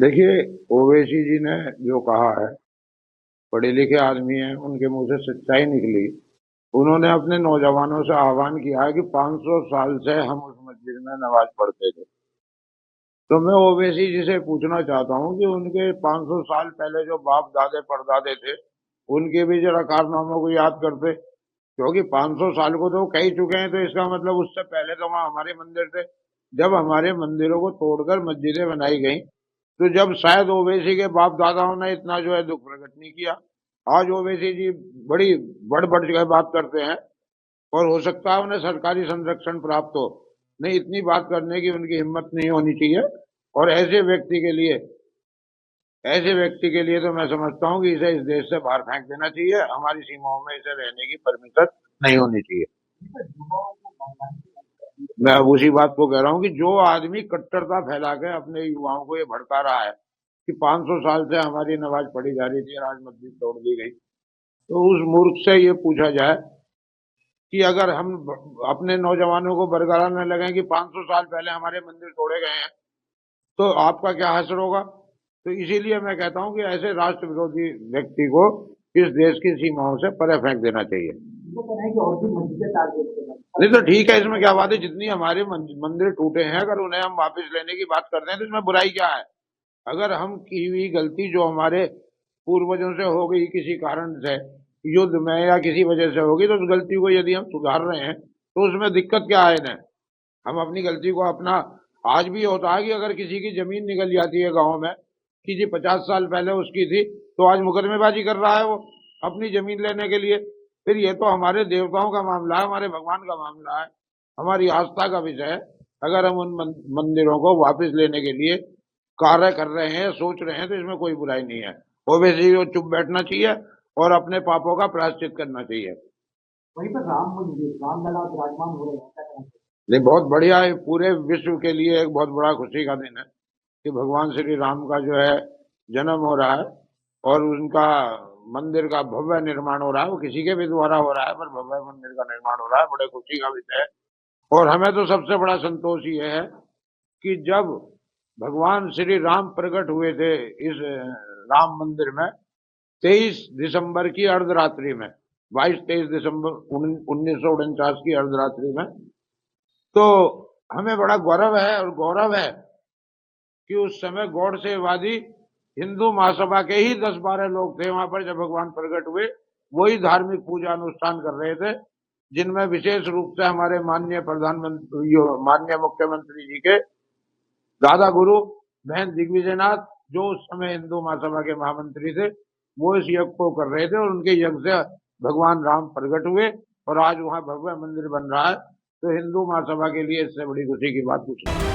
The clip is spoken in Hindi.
देखिए, ओवैसी जी ने जो कहा है, पढ़े लिखे आदमी हैं, उनके मुंह से सच्चाई निकली। उन्होंने अपने नौजवानों से आह्वान किया है कि 500 साल से हम उस मस्जिद में नमाज पढ़ते थे। तो मैं ओवैसी जी से पूछना चाहता हूँ कि उनके 500 साल पहले जो बाप दादे परदादे थे, उनके भी जरा कारनामों को याद करते। क्योंकि 500 साल को तो कह ही चुके हैं, तो इसका मतलब उससे पहले तो वहां हमारे मंदिर थे। जब हमारे मंदिरों को तोड़कर मस्जिदें बनाई गई, तो जब शायद ओवैसी के बाप दादाओं ने इतना जो है दुख प्रकट नहीं किया। आज ओवैसी जी बड़ी बढ़ बढ़ के बात करते हैं, और हो सकता है उन्हें सरकारी संरक्षण प्राप्त हो। नहीं, इतनी बात करने की उनकी हिम्मत नहीं होनी चाहिए। और ऐसे व्यक्ति के लिए तो मैं समझता हूँ कि इसे इस देश से बाहर फेंक देना चाहिए। हमारी सीमाओं में इसे रहने की परमिशन नहीं होनी चाहिए। मैं अब उसी बात को कह रहा हूँ कि जो आदमी कट्टरता फैला के अपने युवाओं को ये भड़का रहा है कि 500 साल से हमारी नमाज पढ़ी जा रही थी और आज मस्जिद तोड़ दी गई, तो उस मूर्ख से ये पूछा जाए कि अगर हम अपने नौजवानों को बरगलाने न लगे कि 500 साल पहले हमारे मंदिर तोड़े गए हैं, तो आपका क्या हश्र होगा। तो इसीलिए मैं कहता हूं कि ऐसे राष्ट्र विरोधी व्यक्ति को इस देश की सीमाओं से परे फेंक देना चाहिए। नहीं तो ठीक है, इसमें क्या बात है। जितनी हमारे मंदिर टूटे हैं, अगर उन्हें हम वापस लेने की बात करते हैं तो इसमें बुराई क्या है। अगर हम की हुई गलती जो हमारे पूर्वजों से हो गई किसी कारण से, युद्ध में या किसी वजह से होगी, तो उस गलती को यदि हम सुधार रहे हैं तो उसमें दिक्कत क्या है इन्हें। हम अपनी गलती को अपना। आज भी होता है कि अगर किसी की जमीन निकल जाती है गांव में, कि जी 50 साल पहले उसकी थी, तो आज मुकदमेबाजी कर रहा है वो अपनी जमीन लेने के लिए। फिर ये तो हमारे देवताओं का मामला है, हमारे भगवान का मामला है, हमारी आस्था का विषय है। अगर हम उन मंदिरों को वापस लेने के लिए कार्य कर रहे हैं, सोच रहे हैं, तो इसमें कोई बुराई नहीं है। वो वैसे ही चुप बैठना चाहिए और अपने पापों का प्रायश्चित करना चाहिए। वहीं पर राम मंदिर रामलला विराजमान हो रहे हैं, क्या कहना चाहिए? नहीं, बहुत बढ़िया है। पूरे विश्व के लिए एक बहुत बड़ा खुशी का दिन है कि भगवान श्री राम का जो है जन्म हो रहा है, और उनका मंदिर का भव्य निर्माण हो रहा है। वो किसी के भी द्वारा हो रहा है, पर भव्य मंदिर का निर्माण हो रहा है। बड़े खुशी का विषय है। और हमें तो सबसे बड़ा संतोष ये है कि जब भगवान श्री राम प्रकट हुए थे इस राम मंदिर में 23 दिसंबर की अर्धरात्रि में, 22-23 दिसंबर 1949 की अर्धरात्रि में, तो हमें बड़ा गौरव है और गौरव है कि उस समय गौड़ सेवादी हिंदू महासभा के ही 10-12 लोग थे वहां पर। जब भगवान प्रकट हुए, वही धार्मिक पूजा अनुष्ठान कर रहे थे, जिनमें विशेष रूप से हमारे माननीय प्रधानमंत्री, माननीय मुख्यमंत्री जी के दादा गुरु बहन दिग्विजयनाथ, जो उस समय हिंदू महासभा के महामंत्री थे, वो इस यज्ञ को कर रहे थे। और उनके यज्ञ से भगवान राम प्रकट हुए और आज वहां भव्य मंदिर बन रहा है। तो हिंदू महासभा के लिए इससे बड़ी खुशी की बात कुछ नहीं।